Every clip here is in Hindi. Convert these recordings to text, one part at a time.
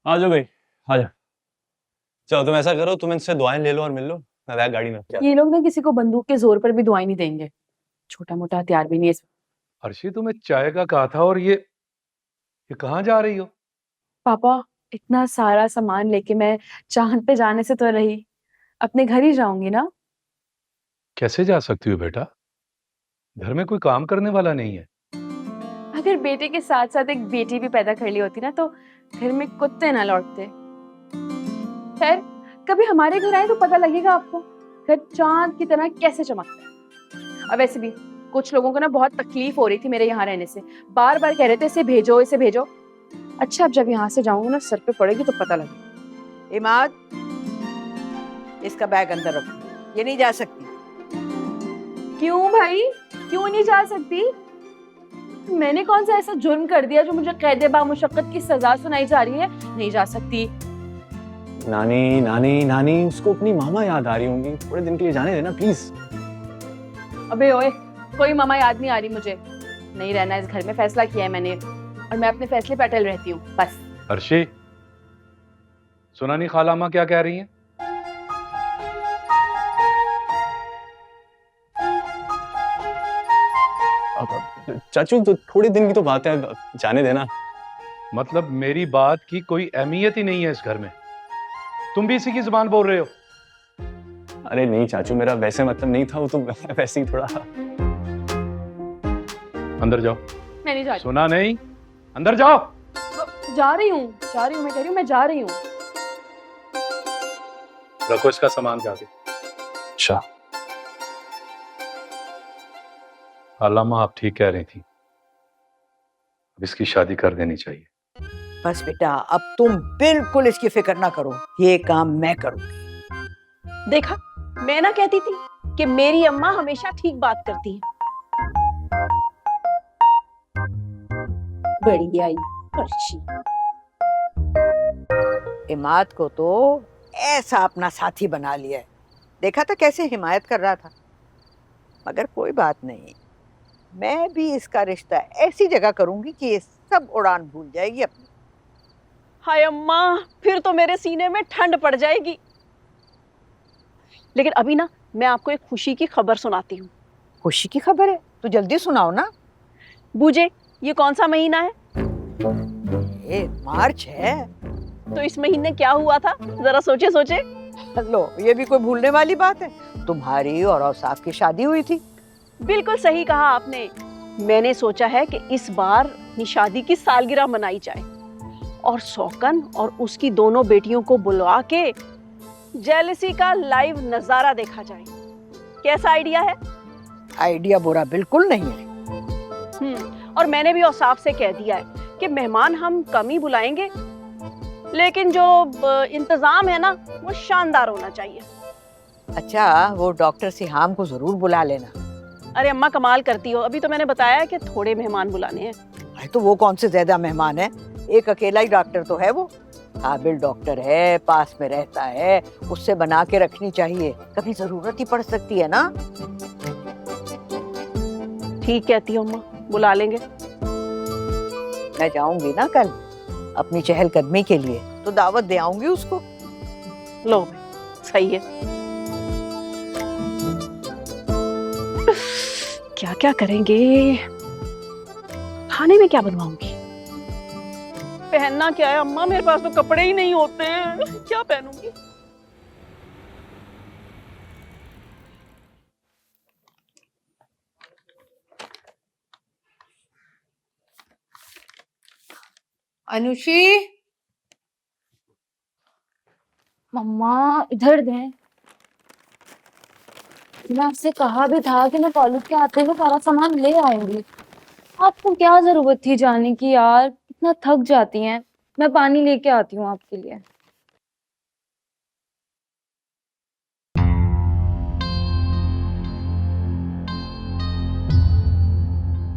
आ जाओ भाई, आ जा। चलो तुम ऐसा करो, तुम इनसे दुआएं ले लो और मिल लो, मैं बैग गाड़ी में। ये लोग ना किसी को बंदूक के जोर पर भी दुआएं नहीं देंगे। छोटा मोटा हथियार भी नहीं है। अर्शी, तुम्हें चाय का कहा था और ये कहाँ जा रही हो? पापा, इतना सारा सामान लेके मैं चांद पे जाने से तो रही, अपने घर ही जाऊंगी ना। कैसे जा सकती हो बेटा? घर में कोई काम करने वाला नहीं है। अगर बेटे के साथ साथ एक बेटी भी पैदा कर ली होती ना तो घर में कुत्ते ना लौटते। खैर, कभी हमारे घर आए तो पता लगेगा आपको घर चांद की तरह कैसे चमकता है। अब वैसे भी कुछ लोगों को ना बहुत तकलीफ हो रही थी मेरे यहाँ रहने से, बार बार कह रहे थे इसे भेजो इसे भेजो। अच्छा, अब जब यहाँ से जाऊंगी ना सर पे पड़ेगी तो पता लगेगा। इमाद, इसका बैग अंदर रखो, ये नहीं जा सकती। क्यों भाई, क्यों नहीं जा सकती? मैंने कौन सा ऐसा जुर्म कर दिया जो मुझे कैद बामुशक्कत की सजा सुनाई जा रही है? नहीं जा सकती। नानी नानी नानी, उसको अपनी मामा याद आ रही होंगी, थोड़े दिन के लिए जाने देना प्लीज। अबे ओए, कोई मामा याद नहीं आ रही मुझे। नहीं रहना इस घर में, फैसला किया है मैंने और मैं अपने फैसले पे अटल रहती हूँ, बस। अर्शी, सुना नहीं खाला अम्मा क्या कह रही हैं? चाचू तो थोड़े दिन की तो बात है, जाने देना। मतलब मेरी बात की कोई अहमियत ही नहीं है इस घर में? तुम भी इसी की जुबान बोल रहे हो? अरे नहीं चाचू, मेरा वैसे मतलब नहीं था, वो तो वैसे ही थोड़ा। अंदर जाओ। मैं नहीं जा रही। सुना नहीं? अंदर जाओ। जा रही हूँ, मैं कह रही हूँ मैं जा रही हूँ। रखो इसका सामान जाके। अच्छा, खालाम्मा आप ठीक कह रही थी, अब इसकी शादी कर देनी चाहिए। बस बेटा, अब तुम बिल्कुल इसकी फिक्र ना करो, ये काम मैं करूंगी। देखा, मैं ना कहती थी कि मेरी अम्मा हमेशा ठीक बात करती है। बड़ी आई अर्शी। इमाद को तो ऐसा अपना साथी बना लिया है, देखा था कैसे हिमायत कर रहा था। मगर कोई बात नहीं, मैं भी इसका रिश्ता ऐसी जगह करूंगी कि ये सब उड़ान भूल जाएगी अपनी। हाय अम्मा, फिर तो मेरे सीने में ठंड पड़ जाएगी। लेकिन अभी ना मैं आपको एक खुशी की खबर सुनाती हूँ। खुशी की खबर है तो जल्दी सुनाओ ना। बूझे, ये कौन सा महीना है? ये मार्च है। तो इस महीने क्या हुआ था, जरा सोचे सोचे। लो, ये भी कोई भूलने वाली बात है? तुम्हारी और औसाफ की शादी हुई थी। बिल्कुल सही कहा आपने। मैंने सोचा है कि इस बार अपनी शादी की सालगिरह मनाई जाए और सौकन और उसकी दोनों बेटियों को बुलवा के जेलसी का लाइव नजारा देखा जाए। कैसा आइडिया है? आइडिया बुरा बिल्कुल नहीं है। और मैंने भी औसाफ से कह दिया है कि मेहमान हम कम ही बुलाएंगे, लेकिन जो इंतजाम है ना वो शानदार होना चाहिए। अच्छा, वो डॉक्टर सिहाम को जरूर बुला लेना। अरे अम्मा कमाल करती हो, अभी तो मैंने बताया कि थोड़े मेहमान बुलाने हैं। अरे तो वो कौन से ज्यादा मेहमान है, एक अकेला ही डॉक्टर तो है। वो काबिल डॉक्टर है, पास में रहता है, उससे बना के रखनी चाहिए, कभी जरूरत ही पड़ सकती है ना। ठीक कहती हो अम्मा, बुला लेंगे। मैं जाऊंगी ना कल अपनी चहलकदमी के लिए, तो दावत दे आऊंगी उसको। लो भाई, सही है। क्या क्या करेंगे, खाने में क्या बनवाऊंगी? पहनना क्या है अम्मा, मेरे पास तो कपड़े ही नहीं होते हैं, क्या पहनूंगी? अनुशी, मम्मा इधर दें। मैं आपसे कहा भी था कि मैं कॉलेज के आते हुए सारा सामान ले आऊंगी। आपको क्या जरूरत थी जाने की यार, इतना थक जाती हैं। मैं पानी लेके आती हूँ आपके लिए।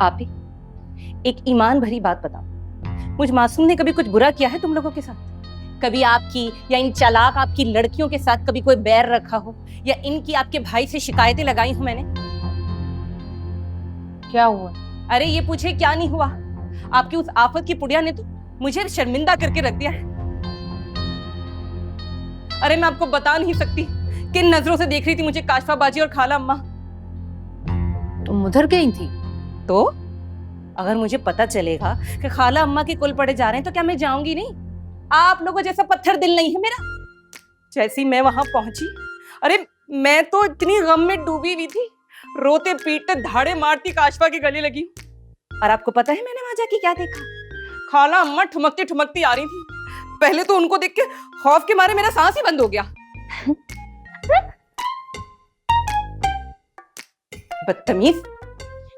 आप ही एक ईमान भरी बात बताओ, मुझ मासूम ने कभी कुछ बुरा किया है तुम लोगों के साथ? कभी आपकी या इन चालाक आपकी लड़कियों के साथ कभी कोई बैर रखा हो, या इनकी आपके भाई से शिकायतें लगाई हो मैंने? क्या हुआ? अरे ये पूछे क्या नहीं हुआ, आपकी उस आफत की पुड़िया ने तो मुझे शर्मिंदा करके रख दिया है। अरे मैं आपको बता नहीं सकती किन नजरों से देख रही थी मुझे काशफा बाजी और खाला अम्मा। तुम उधर गई थी? तो अगर मुझे पता चलेगा कि खाला अम्मा के कुल पड़े जा रहे हैं तो क्या मैं जाऊंगी नहीं? आप लोगों जैसा पत्थर दिल नहीं है मेरा। जैसी मैं वहां पहुंची, अरे मैं तो इतनी गम में डूबी हुई थी, रोते पीटते धाड़े मारती काशफा के गले लगी। और आपको पता है मैंने वहां जाके क्या देखा? खाला अम्मा ठुमकती ठुमकती आ रही थी। पहले तो उनको देख के खौफ के मारे मेरा सांस ही बंद हो गया। बदतमीज,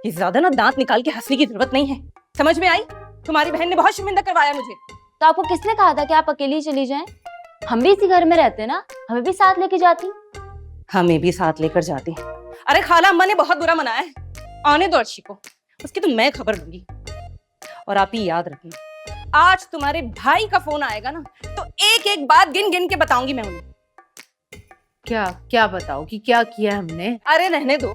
ये ज्यादा ना दांत निकाल के हंसने की जरूरत नहीं है, समझ में आई? तुम्हारी बहन ने बहुत शर्मिंदा करवाया मुझे। तो आपको किसने कहा था कि आप अकेली चली जाएं? हम भी इसी घर में रहते हैं ना, हमें भी साथ लेके जाती। हमें भी साथ लेकर जाती। अरे खाला अम्मा ने बहुत बुरा मनाया है, आने दो अर्शी को, उसकी तो मैं खबर लूंगी। और आप ही याद रखें, आज तुम्हारे भाई का फोन आएगा ना तो एक एक बात गिन गिन के बताऊंगी मैं उन्हें। क्या क्या बताओ कि क्या किया हमने? अरे रहने दो,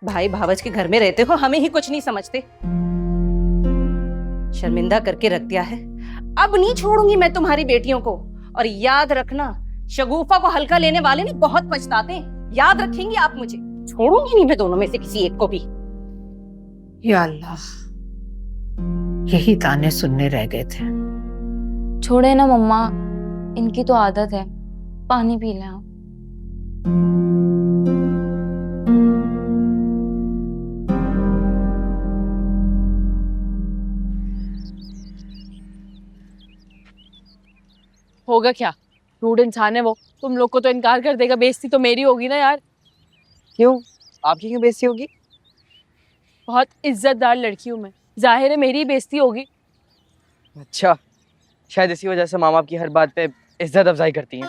भाई भावज के घर में रहते हो, हमें ही कुछ नहीं समझते। शर्मिंदा करके रख दिया है, अब नहीं छोड़ूंगी मैं तुम्हारी बेटियों को। और याद रखना, शगुफा को हल्का लेने वाले नहीं बहुत पछताते हैं, याद रखेंगी आप मुझे। छोड़ूंगी नहीं मैं दोनों में से किसी एक को भी। या अल्लाह, यही ताने सुनने रह गए थे। छोड़े ना मम्मा, इनकी तो आदत है। पानी पी लें आप। होगा क्या, रूड इंसान है वो, तुम लोग को तो इनकार कर देगा, बेइज्जती तो मेरी होगी ना यार। क्यों, आपकी क्यों बेइज्जती होगी? बहुत इज्जतदार लड़की हूँ मैं, जाहिर है मेरी ही बेइज्जती होगी। अच्छा, शायद इसी वजह से मामा आपकी हर बात पे इज्जत अफजाई करती हैं।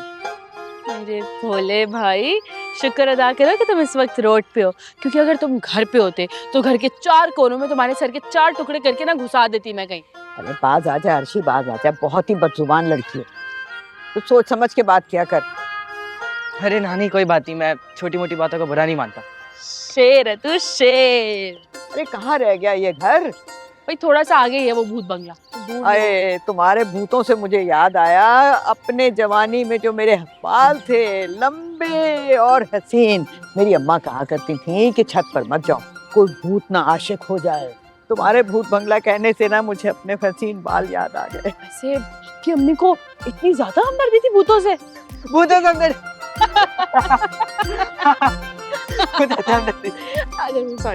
मेरे भोले भाई, शुक्र अदा करो कि तुम इस वक्त रोड पे हो, क्योंकि अगर तुम घर पे होते तो घर के 4 कोनों में तुम्हारे सर के 4 टुकड़े करके ना घुसा देती मैं कहीं। अरे बाज आ जा अर्शी, बाज आ जा, बहुत ही बदजुबान लड़की है, तो सोच समझ के बात किया कर। अरे नानी कोई बात नहीं, मैं छोटी मोटी बातों का बुरा नहीं मानता। शेर है तू, शेर। अरे कहाँ रह गया ये घर? भाई थोड़ा सा आगे ही है वो भूत बंगला। अरे तुम्हारे भूतों से मुझे याद आया, अपने जवानी में जो मेरे बाल थे लंबे और हसीन, मेरी अम्मा कहा करती थी कि छत पर मत जाओ, कोई भूत ना आशिक हो जाए। तुम्हारे भूत बंगला कहने से ना मुझे अपने हसीन बाल याद आ गए। ऐसे कि अम्मी को इतनी ज्यादा हमदर्दी थी भूतों से। भूतों से हमदर्दी।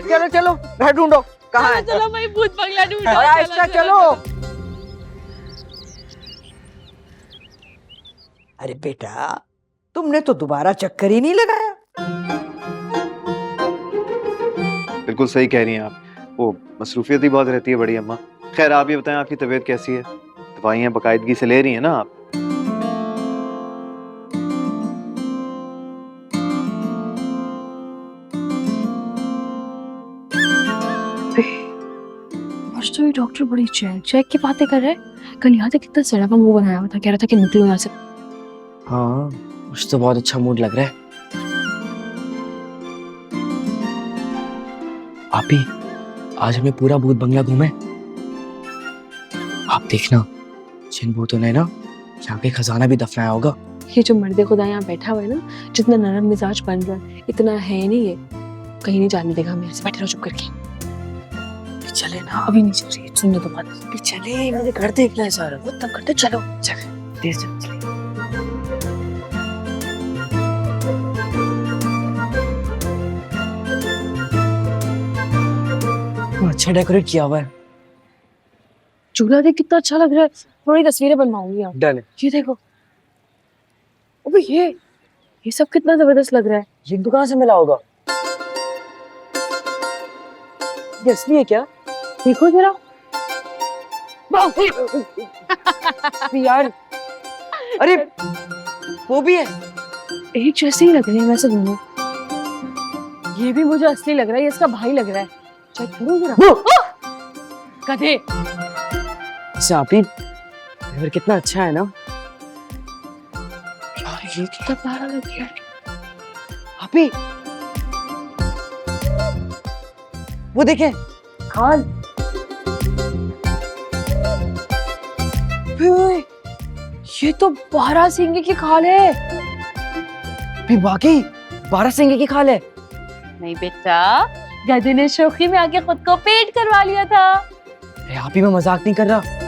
चलो चलो घर ढूंढो, कहाँ है? चलो भाई भूत बंगला ढूंढो। और आहिस्ता चलो। अरे बेटा, तुमने तो दोबारा चक्कर ही नहीं लगाया। बिल्कुल सही कह रही हैं आप, वो मसरूफियत ही बहुत रहती है बड़ी अम्मा। खैर आप ये बताएं, आपकी तबीयत कैसी है? दवाइयाँ बाकायदगी से ले रही हैं ना आप? आज तो ये डॉक्टर बड़ी चेक की बातें कर रहा है। कल यहाँ तक कितना सड़ा का मुंह बनाया हुआ था, कह रहा था कि निकलो यहाँ से। हाँ, मुझे तो बहुत अच्छा मूड लग रहा है। आप ही, आज हमने पूरा भूत बंगला घूमे। आप देखना, जिन भूतों ने ना यहाँ पे खजाना भी दफनाया होगा। ये जो मर्दे खुदा यहाँ बैठा हुआ है ना, जितना नरम मिजाज बन रहा है, इतना है नहीं ये, कहीं नहीं जाने देगा हमें। ऐसे बैठे रहो चुप करके। चले ना, अभी नहीं चल रही है, सुनने तो बात। चले, मुझे घर देखना है सारा। वो तब करते, चलो चल, तेज चल। अच्छा डेकोरेट किया हुआ है। चूल्हा देख कितना अच्छा लग रहा है। थोड़ी तस्वीरें बनवाऊंगी आप। डन है। ये देखो, अबे ये सब कितना जबरदस्त लग रहा है। ये तो कहाँ से मिला होगा? ये असली है क्या? देखो जरा। यार, अरे वो भी है। एक जैसे ही लग रहे हैं वैसे दोनों। ये भी मुझे असली लग रहा है, ये इसका भाई लग रहा है। चेक करो जरा। गधे। सापी, घर कितना अच्छा है ना? यार ये कितना प्यारा लग रहा है। आपी, वो देखे खान। ये तो 12 सींगे की खाल है। भाभी वाकई 12 सिंगे की खाल है। नहीं बेटा, गधे ने शोखी में आके खुद को पेट करवा लिया था। अरे आप ही, मैं मजाक नहीं कर रहा।